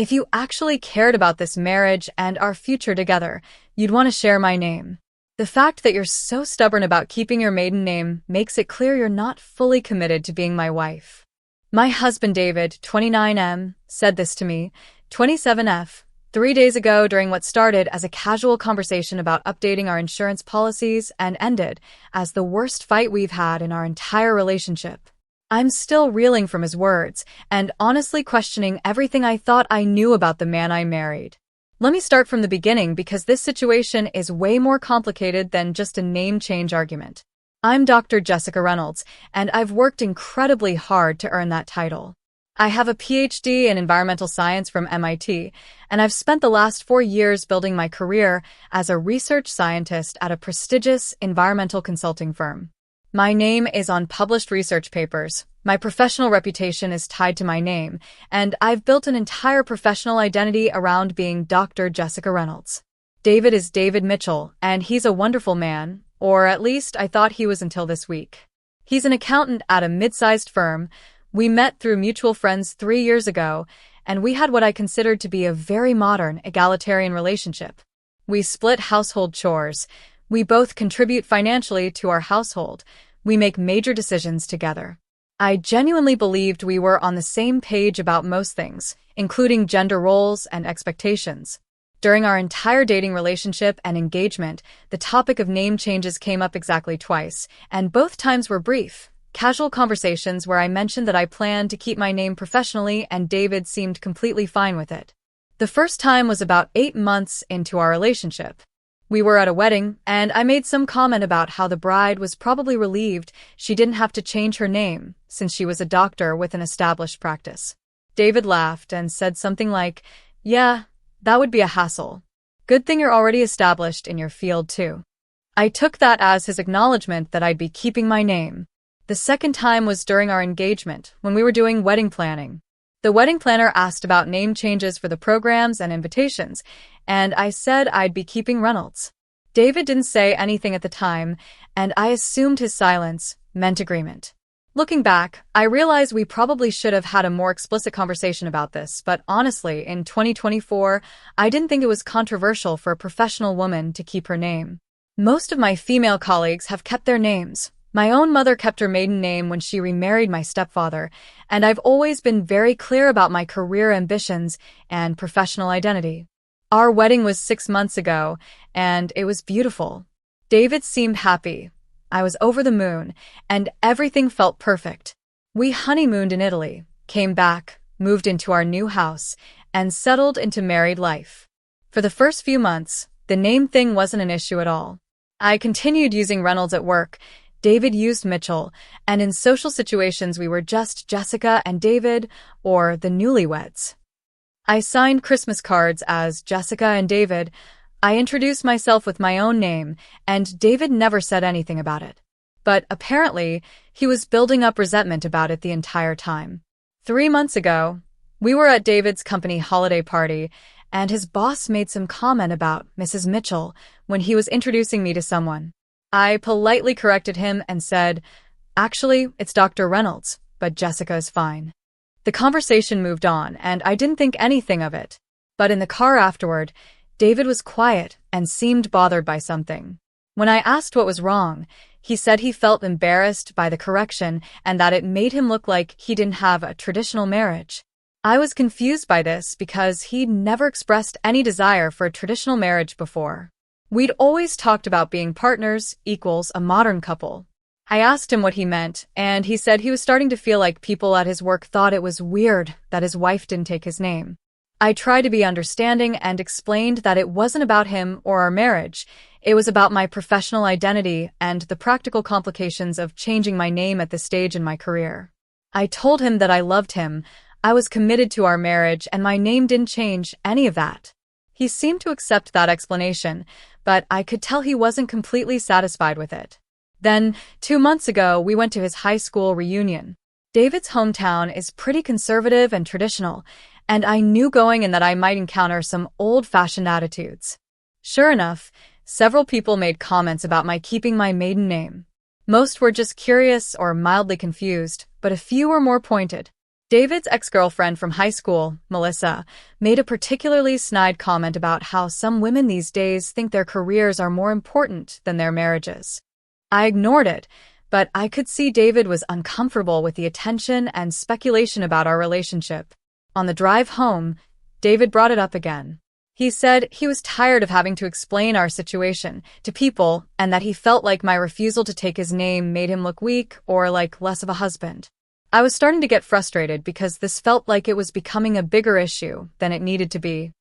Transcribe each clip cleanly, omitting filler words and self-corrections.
If you actually cared about this marriage and our future together, you'd want to share my name. The fact that you're so stubborn about keeping your maiden name makes it clear you're not fully committed to being my wife. My husband David, 29M, said this to me, 27F, 3 days ago during what started as a casual conversation about updating our insurance policies and ended as the worst fight we've had in our entire relationship. I'm still reeling from his words and honestly questioning everything I thought I knew about the man I married. Let me start from the beginning because this situation is way more complicated than just a name change argument. I'm Dr. Jessica Reynolds, and I've worked incredibly hard to earn that title. I have a PhD in environmental science from MIT, and I've spent the last 4 years building my career as a research scientist at a prestigious environmental consulting firm. My name is on published research papers, my professional reputation is tied to my name, and I've built an entire professional identity around being Dr. Jessica Reynolds. David is David Mitchell, and he's a wonderful man, or at least I thought he was until this week. He's an accountant at a mid-sized firm. We met through mutual friends 3 years ago, and we had what I considered to be a very modern, egalitarian relationship. We split household chores. We both contribute financially to our household. We make major decisions together. I genuinely believed we were on the same page about most things, including gender roles and expectations. During our entire dating relationship and engagement, the topic of name changes came up exactly twice, and both times were brief, casual conversations where I mentioned that I planned to keep my name professionally and David seemed completely fine with it. The first time was about 8 months into our relationship. We were at a wedding, and I made some comment about how the bride was probably relieved she didn't have to change her name, since she was a doctor with an established practice. David laughed and said something like, "Yeah, that would be a hassle. Good thing you're already established in your field, too." I took that as his acknowledgement that I'd be keeping my name. The second time was during our engagement, when we were doing wedding planning. The wedding planner asked about name changes for the programs and invitations, and I said I'd be keeping Reynolds. David didn't say anything at the time, and I assumed his silence meant agreement. Looking back, I realize we probably should have had a more explicit conversation about this, but honestly, in 2024, I didn't think it was controversial for a professional woman to keep her name. Most of my female colleagues have kept their names. My own mother kept her maiden name when she remarried my stepfather, and I've always been very clear about my career ambitions and professional identity. Our wedding was 6 months ago, and it was beautiful. David seemed happy. I was over the moon, and everything felt perfect. We honeymooned in Italy, came back, moved into our new house, and settled into married life. For the first few months, the name thing wasn't an issue at all. I continued using Reynolds at work. David used Mitchell, and in social situations we were just Jessica and David, or the newlyweds. I signed Christmas cards as Jessica and David. I introduced myself with my own name, and David never said anything about it. But apparently, he was building up resentment about it the entire time. 3 months ago, we were at David's company holiday party, and his boss made some comment about Mrs. Mitchell when he was introducing me to someone. I politely corrected him and said, "Actually, it's Dr. Reynolds, but Jessica is fine." The conversation moved on, and I didn't think anything of it. But in the car afterward, David was quiet and seemed bothered by something. When I asked what was wrong, he said he felt embarrassed by the correction and that it made him look like he didn't have a traditional marriage. I was confused by this because he'd never expressed any desire for a traditional marriage before. We'd always talked about being partners equals a modern couple. I asked him what he meant, and he said he was starting to feel like people at his work thought it was weird that his wife didn't take his name. I tried to be understanding and explained that it wasn't about him or our marriage. It was about my professional identity and the practical complications of changing my name at this stage in my career. I told him that I loved him, I was committed to our marriage, and my name didn't change any of that. He seemed to accept that explanation, but I could tell he wasn't completely satisfied with it. Then, 2 months ago, we went to his high school reunion. David's hometown is pretty conservative and traditional, and I knew going in that I might encounter some old-fashioned attitudes. Sure enough, several people made comments about my keeping my maiden name. Most were just curious or mildly confused, but a few were more pointed. David's ex-girlfriend from high school, Melissa, made a particularly snide comment about how some women these days think their careers are more important than their marriages. I ignored it, but I could see David was uncomfortable with the attention and speculation about our relationship. On the drive home, David brought it up again. He said he was tired of having to explain our situation to people and that he felt like my refusal to take his name made him look weak or like less of a husband. I was starting to get frustrated because this felt like it was becoming a bigger issue than it needed to be.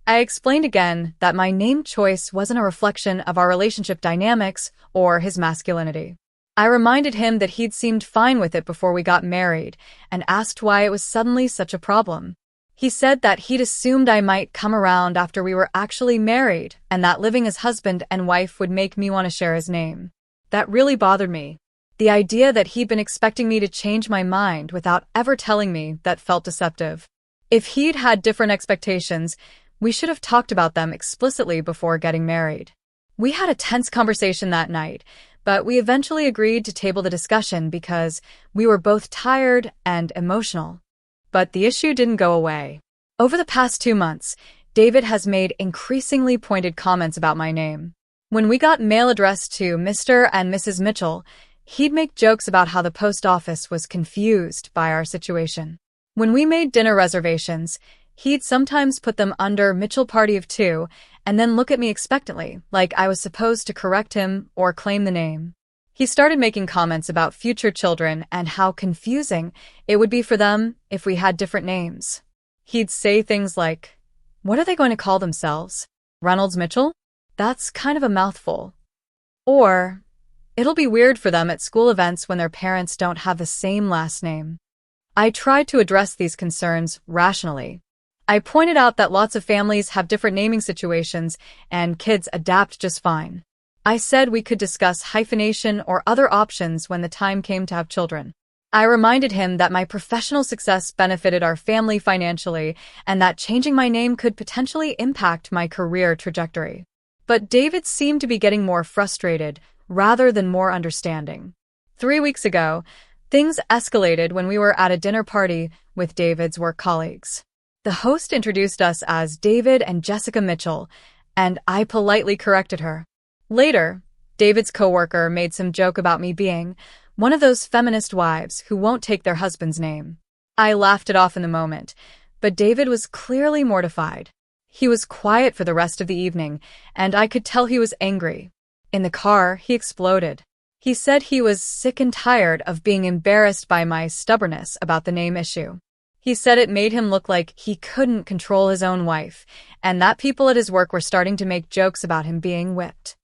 I explained again that my name choice wasn't a reflection of our relationship dynamics or his masculinity. I reminded him that he'd seemed fine with it before we got married and asked why it was suddenly such a problem. He said that he'd assumed I might come around after we were actually married and that living as husband and wife would make me want to share his name. That really bothered me. The idea that he'd been expecting me to change my mind without ever telling me that felt deceptive. If he'd had different expectations, we should have talked about them explicitly before getting married. We had a tense conversation that night, but we eventually agreed to table the discussion because we were both tired and emotional. But the issue didn't go away. Over the past 2 months, David has made increasingly pointed comments about my name. When we got mail addressed to Mr. and Mrs. Mitchell, he'd make jokes about how the post office was confused by our situation. When we made dinner reservations, he'd sometimes put them under Mitchell Party of Two and then look at me expectantly, like I was supposed to correct him or claim the name. He started making comments about future children and how confusing it would be for them if we had different names. He'd say things like, "What are they going to call themselves? Reynolds Mitchell? That's kind of a mouthful." Or, "It'll be weird for them at school events when their parents don't have the same last name." I tried to address these concerns rationally. I pointed out that lots of families have different naming situations and kids adapt just fine. I said we could discuss hyphenation or other options when the time came to have children. I reminded him that my professional success benefited our family financially and that changing my name could potentially impact my career trajectory. But David seemed to be getting more frustrated rather than more understanding. 3 weeks ago, things escalated when we were at a dinner party with David's work colleagues. The host introduced us as David and Jessica Mitchell, and I politely corrected her. Later, David's coworker made some joke about me being one of those feminist wives who won't take their husband's name. I laughed it off in the moment, but David was clearly mortified. He was quiet for the rest of the evening, and I could tell he was angry. In the car, he exploded. He said he was sick and tired of being embarrassed by my stubbornness about the name issue. He said it made him look like he couldn't control his own wife, and that people at his work were starting to make jokes about him being whipped.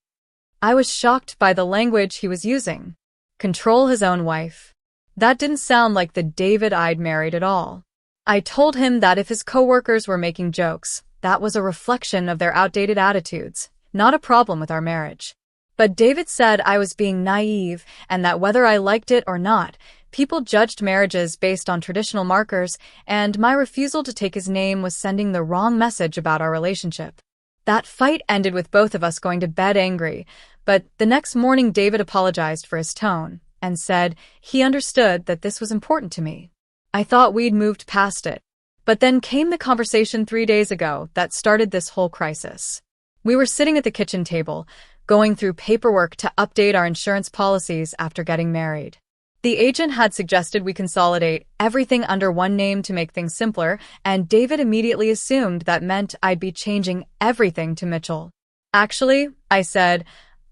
I was shocked by the language he was using. Control his own wife. That didn't sound like the David I'd married at all. I told him that if his coworkers were making jokes, that was a reflection of their outdated attitudes, not a problem with our marriage. But David said I was being naive and that whether I liked it or not, people judged marriages based on traditional markers, and my refusal to take his name was sending the wrong message about our relationship. That fight ended with both of us going to bed angry, but the next morning David apologized for his tone and said he understood that this was important to me. I thought we'd moved past it. But then came the conversation 3 days ago that started this whole crisis. We were sitting at the kitchen table, going through paperwork to update our insurance policies after getting married. The agent had suggested we consolidate everything under one name to make things simpler, and David immediately assumed that meant I'd be changing everything to Mitchell. Actually, I said,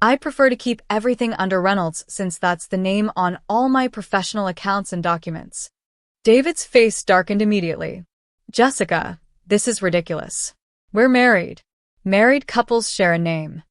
I'd prefer to keep everything under Reynolds since that's the name on all my professional accounts and documents. David's face darkened immediately. Jessica, this is ridiculous. We're married. Married couples share a name.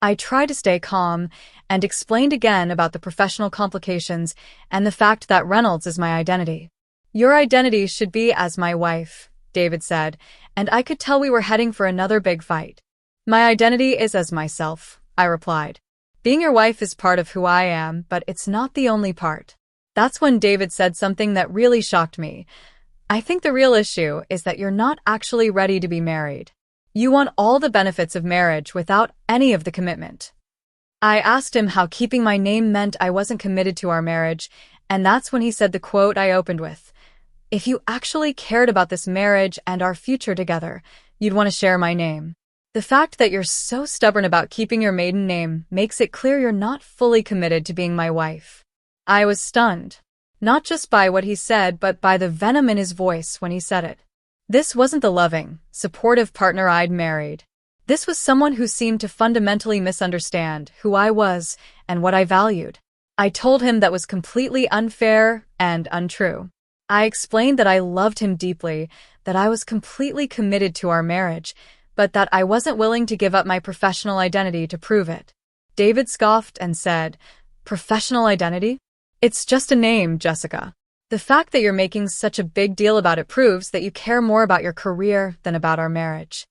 I tried to stay calm and explained again about the professional complications and the fact that Reynolds is my identity. Your identity should be as my wife, David said, and I could tell we were heading for another big fight. My identity is as myself, I replied. Being your wife is part of who I am, but it's not the only part. That's when David said something that really shocked me. I think the real issue is that you're not actually ready to be married. You want all the benefits of marriage without any of the commitment. I asked him how keeping my name meant I wasn't committed to our marriage, and that's when he said the quote I opened with. If you actually cared about this marriage and our future together, you'd want to share my name. The fact that you're so stubborn about keeping your maiden name makes it clear you're not fully committed to being my wife. I was stunned. Not just by what he said, but by the venom in his voice when he said it. This wasn't the loving, supportive partner I'd married. This was someone who seemed to fundamentally misunderstand who I was and what I valued. I told him that was completely unfair and untrue. I explained that I loved him deeply, that I was completely committed to our marriage, but that I wasn't willing to give up my professional identity to prove it. David scoffed and said, "Professional identity? It's just a name, Jessica. The fact that you're making such a big deal about it proves that you care more about your career than about our marriage."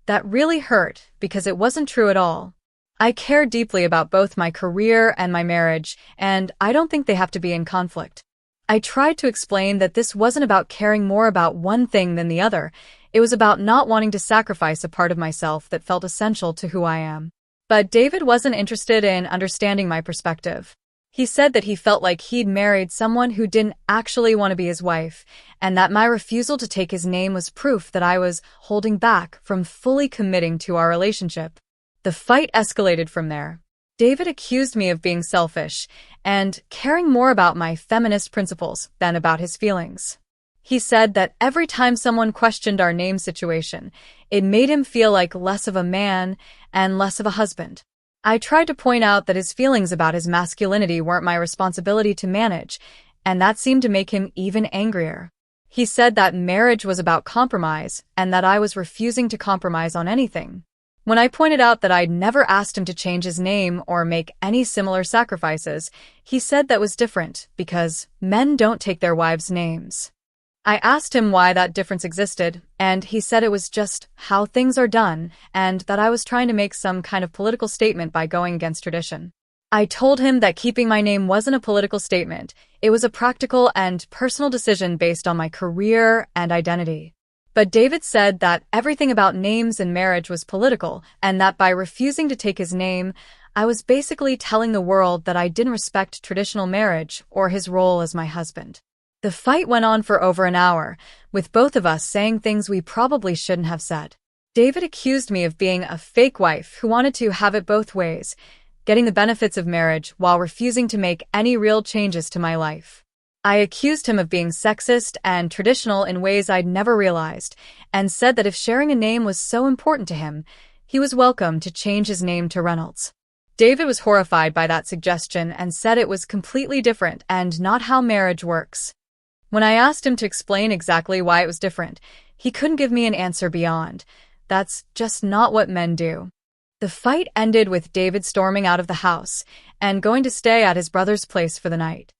That really hurt because it wasn't true at all. I care deeply about both my career and my marriage, and I don't think they have to be in conflict. I tried to explain that this wasn't about caring more about one thing than the other. It was about not wanting to sacrifice a part of myself that felt essential to who I am. But David wasn't interested in understanding my perspective. He said that he felt like he'd married someone who didn't actually want to be his wife, and that my refusal to take his name was proof that I was holding back from fully committing to our relationship. The fight escalated from there. David accused me of being selfish and caring more about my feminist principles than about his feelings. He said that every time someone questioned our name situation, it made him feel like less of a man and less of a husband. I tried to point out that his feelings about his masculinity weren't my responsibility to manage, and that seemed to make him even angrier. He said that marriage was about compromise and that I was refusing to compromise on anything. When I pointed out that I'd never asked him to change his name or make any similar sacrifices, he said that was different because men don't take their wives' names. I asked him why that difference existed, and he said it was just how things are done and that I was trying to make some kind of political statement by going against tradition. I told him that keeping my name wasn't a political statement. It was a practical and personal decision based on my career and identity. But David said that everything about names and marriage was political, and that by refusing to take his name, I was basically telling the world that I didn't respect traditional marriage or his role as my husband. The fight went on for over an hour, with both of us saying things we probably shouldn't have said. David accused me of being a fake wife who wanted to have it both ways, getting the benefits of marriage while refusing to make any real changes to my life. I accused him of being sexist and traditional in ways I'd never realized, and said that if sharing a name was so important to him, he was welcome to change his name to Reynolds. David was horrified by that suggestion and said it was completely different and not how marriage works. When I asked him to explain exactly why it was different, he couldn't give me an answer beyond, "That's just not what men do." The fight ended with David storming out of the house and going to stay at his brother's place for the night.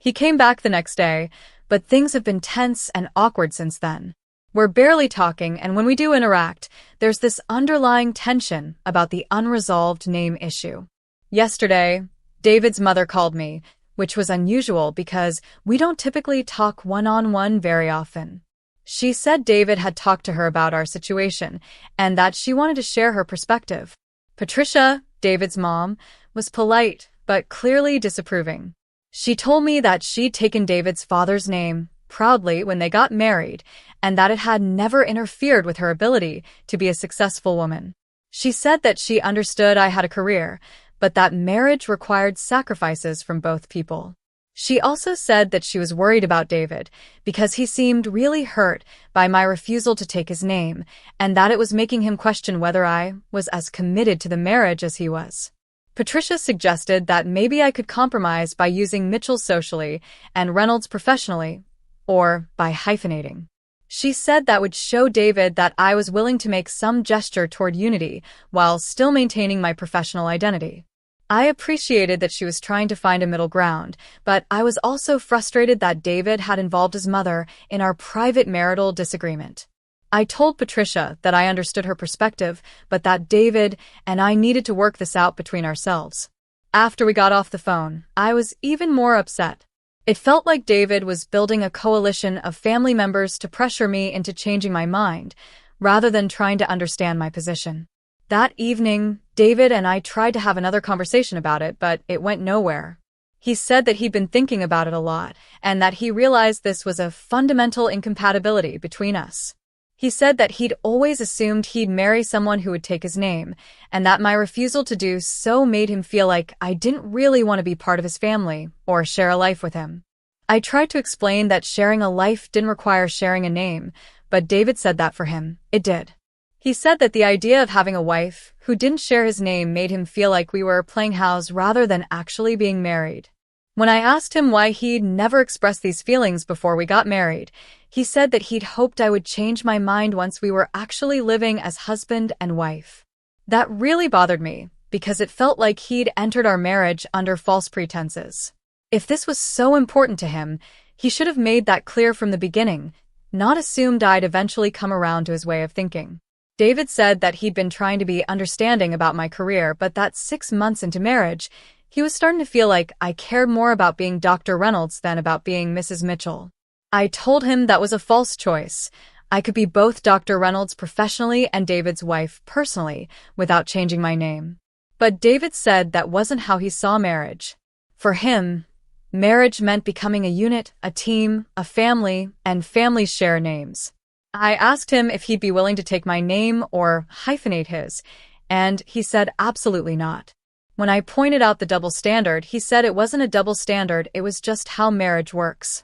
He came back the next day, but things have been tense and awkward since then. We're barely talking, and when we do interact, there's this underlying tension about the unresolved name issue. Yesterday, David's mother called me, which was unusual because we don't typically talk one-on-one very often. She said David had talked to her about our situation and that she wanted to share her perspective. Patricia, David's mom, was polite but clearly disapproving. She told me that she'd taken David's father's name proudly when they got married and that it had never interfered with her ability to be a successful woman. She said that she understood I had a career, but that marriage required sacrifices from both people. She also said that she was worried about David because he seemed really hurt by my refusal to take his name, and that it was making him question whether I was as committed to the marriage as he was. Patricia suggested that maybe I could compromise by using Mitchell socially and Reynolds professionally, or by hyphenating. She said that would show David that I was willing to make some gesture toward unity while still maintaining my professional identity. I appreciated that she was trying to find a middle ground, but I was also frustrated that David had involved his mother in our private marital disagreement. I told Patricia that I understood her perspective, but that David and I needed to work this out between ourselves. After we got off the phone, I was even more upset. It felt like David was building a coalition of family members to pressure me into changing my mind, rather than trying to understand my position. That evening, David and I tried to have another conversation about it, but it went nowhere. He said that he'd been thinking about it a lot, and that he realized this was a fundamental incompatibility between us. He said that he'd always assumed he'd marry someone who would take his name, and that my refusal to do so made him feel like I didn't really want to be part of his family or share a life with him. I tried to explain that sharing a life didn't require sharing a name, but David said that for him, it did. He said that the idea of having a wife who didn't share his name made him feel like we were playing house rather than actually being married. When I asked him why he'd never expressed these feelings before we got married, he said that he'd hoped I would change my mind once we were actually living as husband and wife. That really bothered me, because it felt like he'd entered our marriage under false pretenses. If this was so important to him, he should have made that clear from the beginning, not assumed I'd eventually come around to his way of thinking. David said that he'd been trying to be understanding about my career, but that 6 months into marriage, he was starting to feel like I cared more about being Dr. Reynolds than about being Mrs. Mitchell. I told him that was a false choice. I could be both Dr. Reynolds professionally and David's wife personally without changing my name. But David said that wasn't how he saw marriage. For him, marriage meant becoming a unit, a team, a family, and families share names. I asked him if he'd be willing to take my name or hyphenate his, and he said absolutely not. When I pointed out the double standard, he said it wasn't a double standard, it was just how marriage works.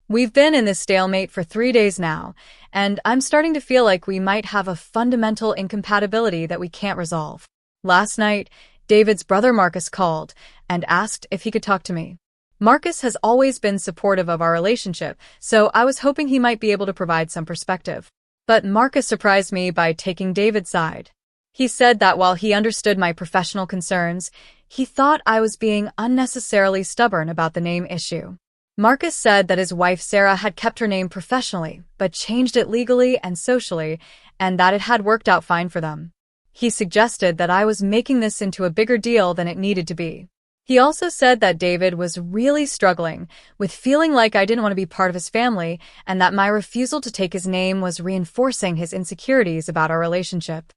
We've been in this stalemate for 3 days now, and I'm starting to feel like we might have a fundamental incompatibility that we can't resolve. Last night, David's brother Marcus called and asked if he could talk to me. Marcus has always been supportive of our relationship, so I was hoping he might be able to provide some perspective. But Marcus surprised me by taking David's side. He said that while he understood my professional concerns, he thought I was being unnecessarily stubborn about the name issue. Marcus said that his wife Sarah had kept her name professionally, but changed it legally and socially, and that it had worked out fine for them. He suggested that I was making this into a bigger deal than it needed to be. He also said that David was really struggling with feeling like I didn't want to be part of his family, and that my refusal to take his name was reinforcing his insecurities about our relationship.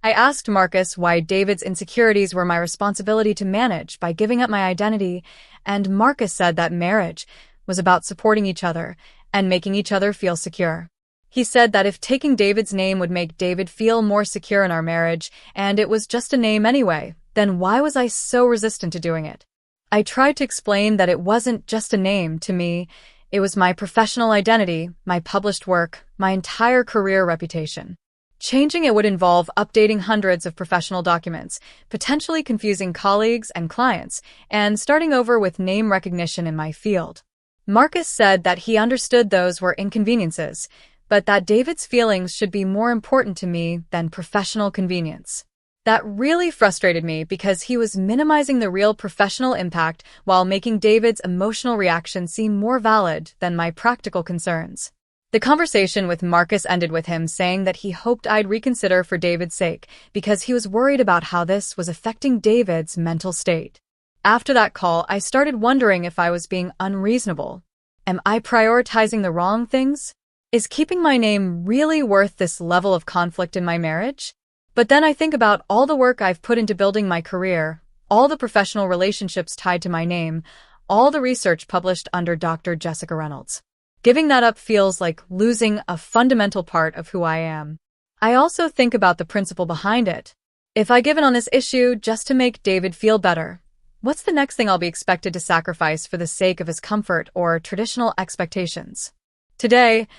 I asked Marcus why David's insecurities were my responsibility to manage by giving up my identity, and Marcus said that marriage was about supporting each other and making each other feel secure. He said that if taking David's name would make David feel more secure in our marriage, and it was just a name anyway, then why was I so resistant to doing it? I tried to explain that it wasn't just a name to me, it was my professional identity, my published work, my entire career reputation. Changing it would involve updating hundreds of professional documents, potentially confusing colleagues and clients, and starting over with name recognition in my field. Marcus said that he understood those were inconveniences, but that David's feelings should be more important to me than professional convenience. That really frustrated me because he was minimizing the real professional impact while making David's emotional reaction seem more valid than my practical concerns. The conversation with Marcus ended with him saying that he hoped I'd reconsider for David's sake because he was worried about how this was affecting David's mental state. After that call, I started wondering if I was being unreasonable. Am I prioritizing the wrong things? Is keeping my name really worth this level of conflict in my marriage? But then I think about all the work I've put into building my career, all the professional relationships tied to my name, all the research published under Dr. Jessica Reynolds. Giving that up feels like losing a fundamental part of who I am. I also think about the principle behind it. If I give in on this issue just to make David feel better, what's the next thing I'll be expected to sacrifice for the sake of his comfort or traditional expectations? Today,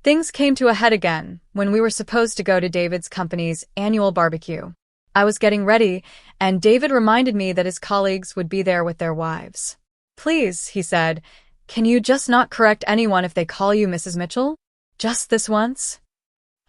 things came to a head again when we were supposed to go to David's company's annual barbecue. I was getting ready, and David reminded me that his colleagues would be there with their wives. "Please," he said, "can you just not correct anyone if they call you Mrs. Mitchell? Just this once?"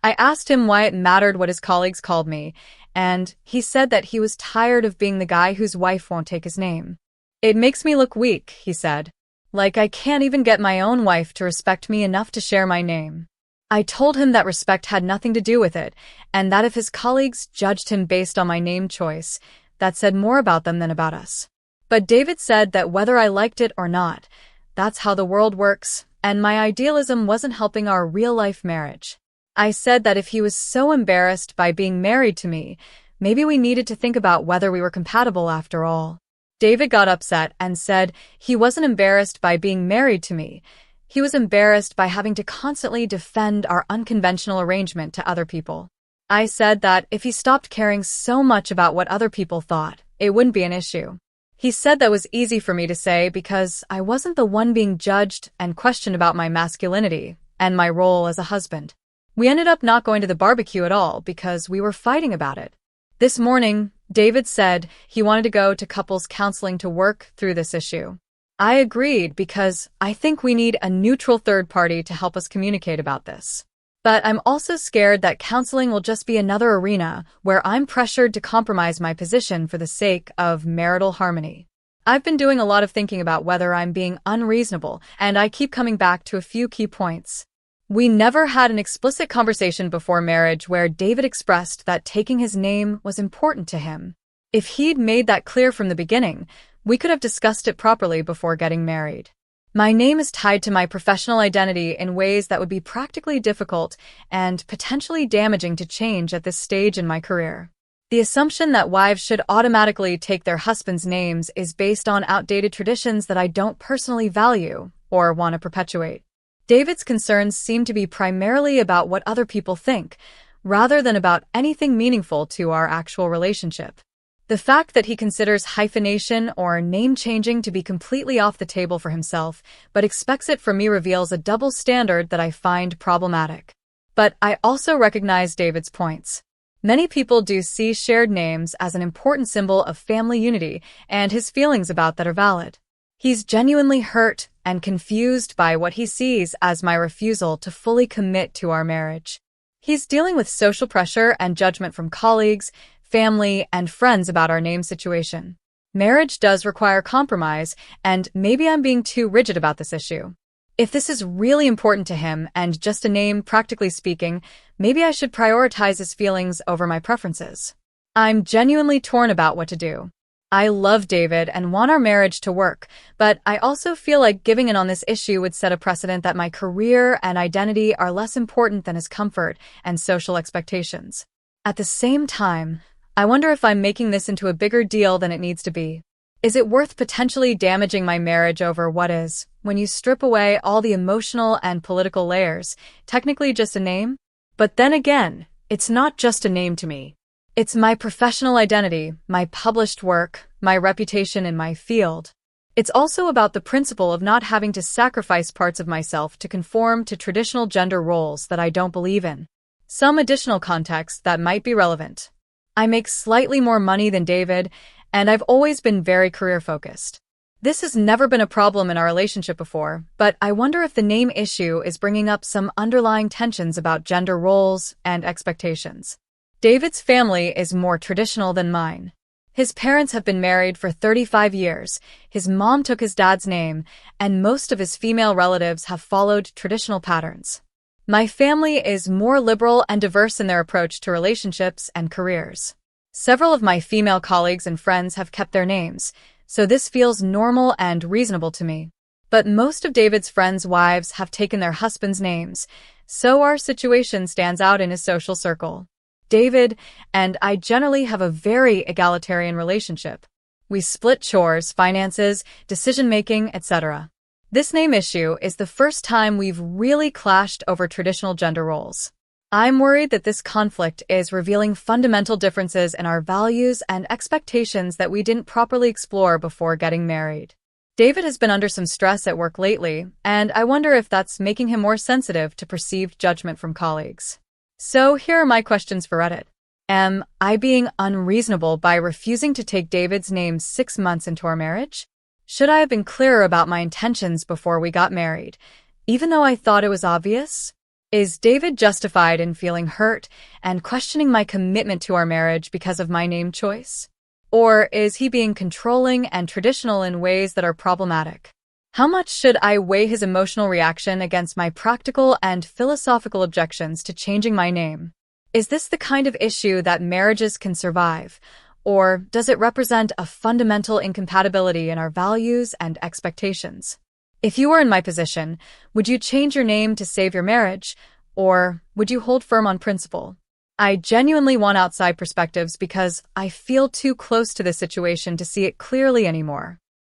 I asked him why it mattered what his colleagues called me, and he said that he was tired of being the guy whose wife won't take his name. "It makes me look weak," he said. "Like I can't even get my own wife to respect me enough to share my name." I told him that respect had nothing to do with it, and that if his colleagues judged him based on my name choice, that said more about them than about us. But David said that whether I liked it or not, that's how the world works, and my idealism wasn't helping our real-life marriage. I said that if he was so embarrassed by being married to me, maybe we needed to think about whether we were compatible after all. David got upset and said he wasn't embarrassed by being married to me. He was embarrassed by having to constantly defend our unconventional arrangement to other people. I said that if he stopped caring so much about what other people thought, it wouldn't be an issue. He said that was easy for me to say because I wasn't the one being judged and questioned about my masculinity and my role as a husband. We ended up not going to the barbecue at all because we were fighting about it. This morning, David said he wanted to go to couples counseling to work through this issue. I agreed because I think we need a neutral third party to help us communicate about this. But I'm also scared that counseling will just be another arena where I'm pressured to compromise my position for the sake of marital harmony. I've been doing a lot of thinking about whether I'm being unreasonable, and I keep coming back to a few key points. We never had an explicit conversation before marriage where David expressed that taking his name was important to him. If he'd made that clear from the beginning, we could have discussed it properly before getting married. My name is tied to my professional identity in ways that would be practically difficult and potentially damaging to change at this stage in my career. The assumption that wives should automatically take their husbands' names is based on outdated traditions that I don't personally value or want to perpetuate. David's concerns seem to be primarily about what other people think, rather than about anything meaningful to our actual relationship. The fact that he considers hyphenation or name-changing to be completely off the table for himself, but expects it from me reveals a double standard that I find problematic. But I also recognize David's points. Many people do see shared names as an important symbol of family unity, and his feelings about that are valid. He's genuinely hurt and confused by what he sees as my refusal to fully commit to our marriage. He's dealing with social pressure and judgment from colleagues, family, and friends about our name situation. Marriage does require compromise, and maybe I'm being too rigid about this issue. If this is really important to him and just a name, practically speaking, maybe I should prioritize his feelings over my preferences. I'm genuinely torn about what to do. I love David and want our marriage to work, but I also feel like giving in on this issue would set a precedent that my career and identity are less important than his comfort and social expectations. At the same time, I wonder if I'm making this into a bigger deal than it needs to be. Is it worth potentially damaging my marriage over what is, when you strip away all the emotional and political layers, technically just a name? But then again, it's not just a name to me. It's my professional identity, my published work, my reputation in my field. It's also about the principle of not having to sacrifice parts of myself to conform to traditional gender roles that I don't believe in. Some additional context that might be relevant. I make slightly more money than David, and I've always been very career-focused. This has never been a problem in our relationship before, but I wonder if the name issue is bringing up some underlying tensions about gender roles and expectations. David's family is more traditional than mine. His parents have been married for 35 years, his mom took his dad's name, and most of his female relatives have followed traditional patterns. My family is more liberal and diverse in their approach to relationships and careers. Several of my female colleagues and friends have kept their names, so this feels normal and reasonable to me. But most of David's friends' wives have taken their husbands' names, so our situation stands out in his social circle. David and I generally have a very egalitarian relationship. We split chores, finances, decision-making, etc. This name issue is the first time we've really clashed over traditional gender roles. I'm worried that this conflict is revealing fundamental differences in our values and expectations that we didn't properly explore before getting married. David has been under some stress at work lately, and I wonder if that's making him more sensitive to perceived judgment from colleagues. So here are my questions for Reddit. Am I being unreasonable by refusing to take David's name 6 months into our marriage? Should I have been clearer about my intentions before we got married, even though I thought it was obvious? Is David justified in feeling hurt and questioning my commitment to our marriage because of my name choice? Or is he being controlling and traditional in ways that are problematic? How much should I weigh his emotional reaction against my practical and philosophical objections to changing my name? Is this the kind of issue that marriages can survive, or does it represent a fundamental incompatibility in our values and expectations? If you were in my position, would you change your name to save your marriage, or would you hold firm on principle? I genuinely want outside perspectives because I feel too close to the situation to see it clearly anymore.